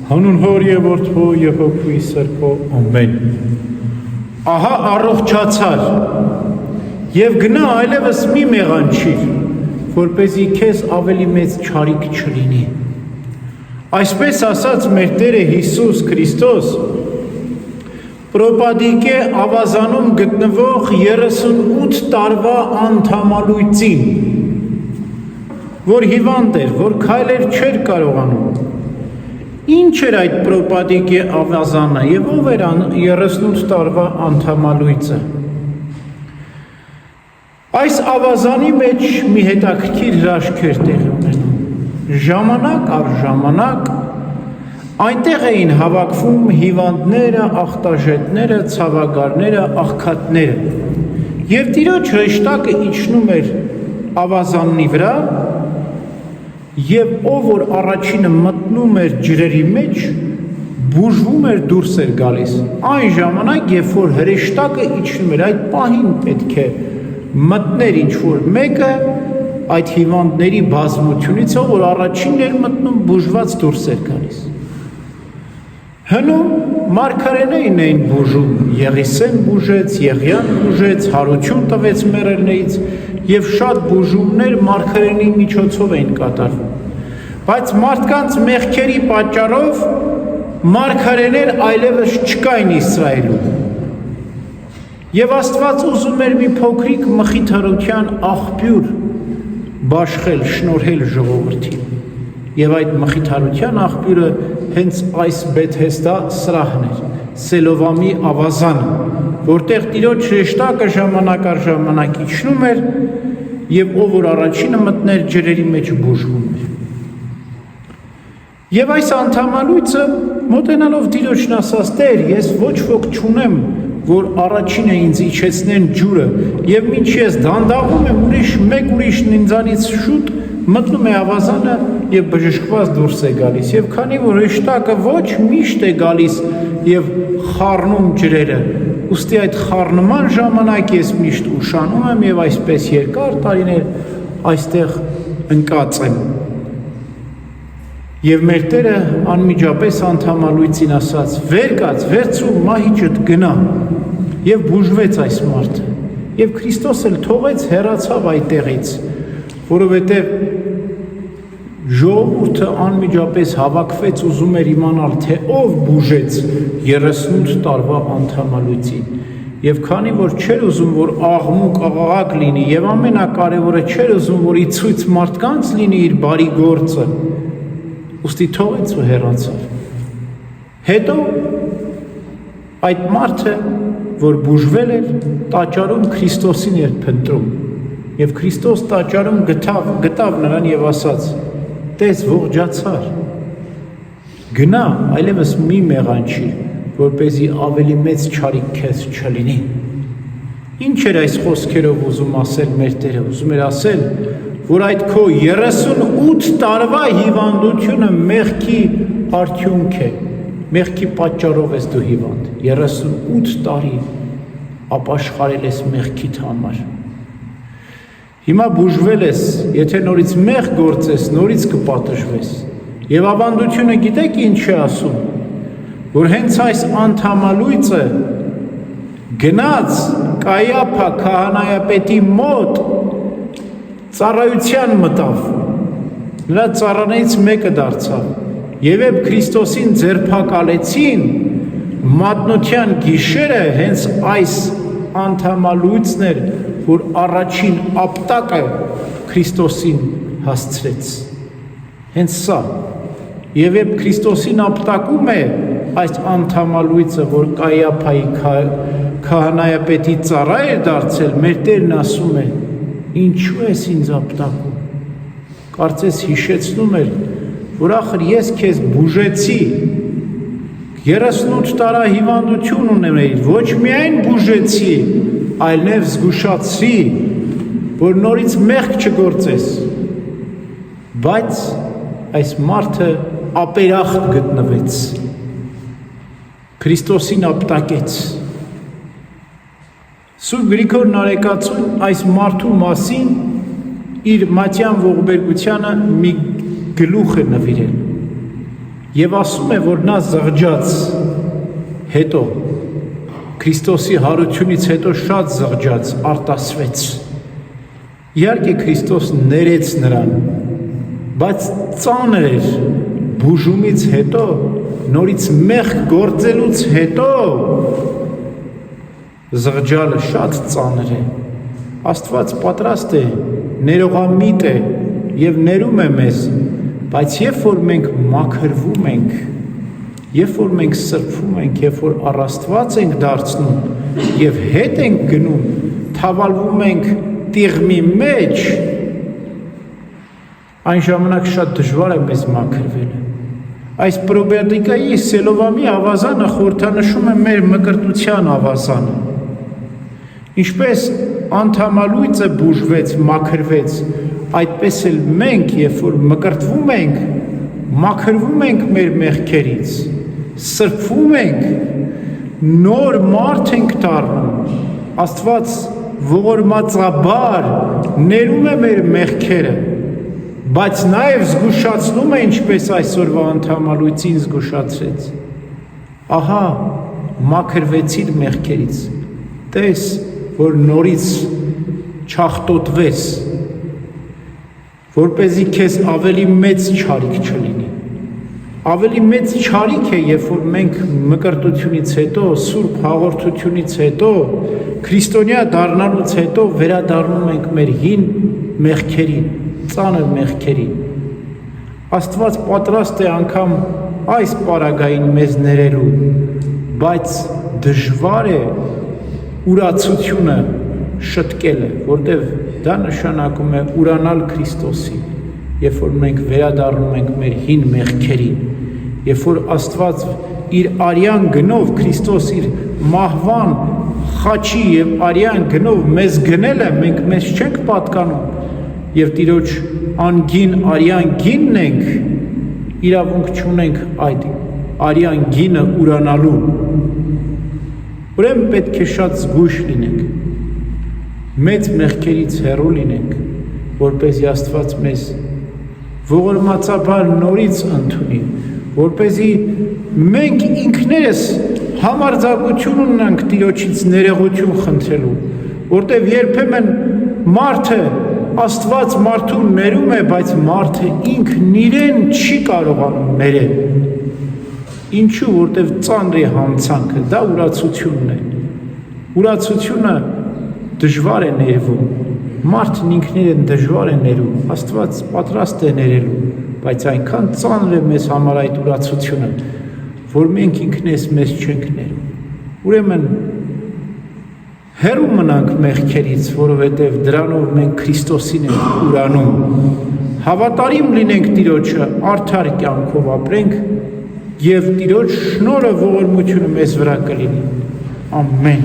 Հանուն Հոր և Որդու և Հոգու Սրբո, ամեն։ Ահա առողջացար, և գնա այլևս մի մեղանչիր, որպեսզի քեզ ավելի մեծ չարիք չլինի։ Այսպես ասաց մեր Տերը Հիսուս Քրիստոս, Պրոպադիկե ավազանում գտնվող 38 տարվա անդամալույծին, որ հիվանդ էր, որ քայլեր չէր կարողանում։ Ինչ էր այդ Պրոպադիկե ավազանը և ով էր 38 տարվա անդամալույծը։ Այս ավազանի մեջ մի հետաքրքիր հրաշք էր տեղի ունենում։ Ժամանակ առ ժամանակ այնտեղ էին հավաքվում հիվանդները, աղտաժետները, ցավագարները, աղքատները, և Տիրոջ հրեշտակը իջնում էր ավազանի վրա, և ով որ առաջինը մտնում էր ջրերի մեջ, բուժվում էր, դուրս էր գալիս։ Այն ժամանակ, երբ որ հրեշտակը իջնում էր, այդ պահին պետք է մտներ ինչ-որ մեկը այդ հիվանդների բազմությունից, ով որ առաջինն էր մտնում, բուժված դուրս էր գալիս։ Հնում մարգարեներն էին բուժում, Եղիսեն բուժեց, Եղիան բուժեց, հարություն տվեց մեռելներից, և շատ բուժումներ մարգարեների միջոցով էին կատարվում։ Բայց մարդկանց մեղքերի պատճառով մարգարեներ այլևս չկային Իսրայելում։ Եվ Աստված ուզում էր մի փոքրիկ մխիթարության աղբյուր բաշխել, շնորհել ժողովրդին։ Եվ այդ մխիթարության աղբյուրը հենց այս Բեթհեսդա սրահն էր, Սելովամի ավազանը, որտեղ Տիրոջ հրեշտակը ժամանակ առ ժամանակ իջնում էր, և ով որ առաջինը մտներ ջրերի մեջ բուժվում էր։ Եվ այս անդամալույծը մոտենալով Տիրոջն ասաց. «Տեր, ես ոչ ոք չունեմ, որ առաջինը ինձ իջեցնեն ջուրը, և մինչ ես դանդաղում եմ, մեկ ուրիշն ինձանից շուտ մտնում է ավազանը և բժշկված դուրս է գալիս, և քանի որ հրեշտակը ոչ միշտ է գալիս և խառնում ջրերը, ուստի այդ խառնման ժամանակ ես միշտ ուշանում եմ և այսպես երկար տարիներ այստեղ ընկած եմ»։ Եվ մեր Տերը անմիջապես անդամալույծին ասաց. «Վեր կաց, վերցրու մահիճդ գնա», և բուժվեց այս մարդը։ Եվ Քրիստոս էլ թողեց, հեռացավ այդտեղից, որովհետև ժողովուրդը անմիջապես հավաքվեց, ուզում էր իմանալ, թե ով բուժեց 38 տարվա անդամալույծին։ Եվ քանի որ չէր ուզում, որ աղմուկ աղաղակ լինի, և ամենակարևորը չէր ուզում, որ ի ցույց մարդկանց լինի իր բարի գործը, ուստի թողեց ու հեռացավ։ Հետո այդ մարդը, որ բուժվել էր, տաճարում Քրիստոսին էր փնտրում, և Քրիստոս տաճարում գտավ նրան և ասաց. «Տես, ողջացար, գնա, այլևս մի մեղանչի, որպեսզի ավելի մեծ չարիք քեզ չլինի»։ Ինչ էր այս խոսքերով ուզում ասել մեր Տերը։ Ուզում էր ասել, որ այդ քո 38 տարվա հիվանդությունը մեղքի արդյունք է, մեղքի պատճառով ես դու հիվանդ, 38 տարի ապաշխարել ես մեղքիդ համար։ Հիմա բուժվել ես, եթե նորից մեղք գործես, նորից կպատժվես։ Եվ ավանդությունը գիտեք ինչ է ասում, որ հենց այս անդամալույծը գնաց Կայափա քահանայապետի մոտ ծառայության մտավ, նրա ծառաներից մեկը դարձավ, և երբ Քրիստոսին ձերբակալեցին, մատնության գիշերը հենց այս անդամալույծն էր, որ առաջին ապտակը Քրիստոսին հասցրեց։ Հենց սա։ Եվ երբ Քրիստոսին ապտակում է այս անդամալույծը, որ Կայափայի քահանայապետի ծառա էր դարձել, մեր Տերն ասում է. «Ինչու ես ինձ ապտակում»։ Կարծես հիշեցնում էր, որ ախր ես քեզ բուժեցի, 38 տարվա հիվանդություն ունեիր, ոչ միայն բուժեցի, այլև զգուշացրի, որ նորից մեղք չգործես։ Բայց այս մարդը ապերախտ գտնվեց, Քրիստոսին ապտակեց։ Սուրբ Գրիգոր Նարեկացուն այս մարդու մասին իր Մատյան ողբերգությանը մի գլուխ է նվիրել, Եվ ասում է, որ նա զղջաց հետո, Քրիստոսի հարությունից հետո շատ զղջաց, արտասվեց։ Իհարկե Քրիստոս ներեց նրան, բայց ծանր էր բուժումից հետո, նորից մեղք գործելուց հետո զղջալը շատ ծանր է։ Աստված պատրաստ է, ներողամիտ է և ներում է մեզ, բայց երբ որ մենք մաքրվում ենք, երբ որ մենք սրբվում ենք, երբ որ առ Աստված ենք դարձնում և հետ ենք գնում, թավալվում ենք տիղմի մեջ, այն ժամանակ շատ դժվար է մեզ մաքրվելը։ Այս պրոբերդիկայի Սելովամի ավազանը խորհրդանշում է մեր մկրտության ավազանը։ Ինչպես անդամալույծը բուժվեց, մաքրվեց, այդպես էլ մենք, երբ որ մկրտվում ենք, մաքրվում ենք մեր մեղքերից, սրբվում ենք, նոր մարդ ենք դառնում, Աստված ողորմածաբար ներում է մեր մեղքերը, բայց նաև զգուշացնում է, ինչպես այսօրվա անդամալույծին զգուշացրեց։ Ահա, մաքրվեցիր մեղքերից, տես, որ նորից չախտոտվես, որպեսզի քեզ ավելի մեծ չարիք չլինի։ Ավելի մեծ չարիք է, երբ որ մենք մկրտությունից հետո, սուրբ հաղորդությունից հետո, քրիստոնյա դառնալուց հետո վերադառնում ենք մեր հին մեղքերին, ծանր մեղքերին։ Աստված պատրաստ է անգամ այս պարագային մեզ ներելու, բայց դժվար է ուրացությունը շտկելը, որտև դա նշանակում է ուրանալ Քրիստոսի, երբ որ մենք վերադառնում ենք մեր հին մեղքերին, երբ որ Աստված իր արյան գնով, Քրիստոս իր մահվան, խաչի և արյան գնով մեզ գնել է, մենք մեզ չենք պատկանում, և Տիրոջ անգին արյան գինն ենք, իրավունք չունենք այդ արյան գինը ուրանալու։ Ուրեմն պետք է շատ զգույշ լինենք, մեծ մեղքերից հեռու լինենք, որպեսզի Աստված մեզ ողորմածաբար նորից ընդունի, որպեսզի մենք ինքներս համարձակություն ունենանք Տիրոջից ներողություն խնդրելու, որտև երբեմն մարդը Աստված մարդուն ներում է, բայց մարդը ինքն իրեն չի կարողանում ներել։ Ինչու, որտև ծանր է հանցանքը, դա ուրացությունն է։ Ուրացությունը դժվար է ներվում, մարդն ինքնին դժվար է ներում, Աստված պատրաստ է ներելու, բայց այնքան ծանր է մեզ համար այդ ուրացությունը, որ մենք ինքնես մեզ չենք ներում։ Ուրեմն հեռու մնանք մեղքերից, որովհետև դրանով մենք Քրիստոսին ենք ուրանում։ Հավատարիմ լինենք Տիրոջը, արդար կյանքով ապրենք և Տիրոջ շնորհը ողորմությունը մեզ վրա կլինի։ Ամեն։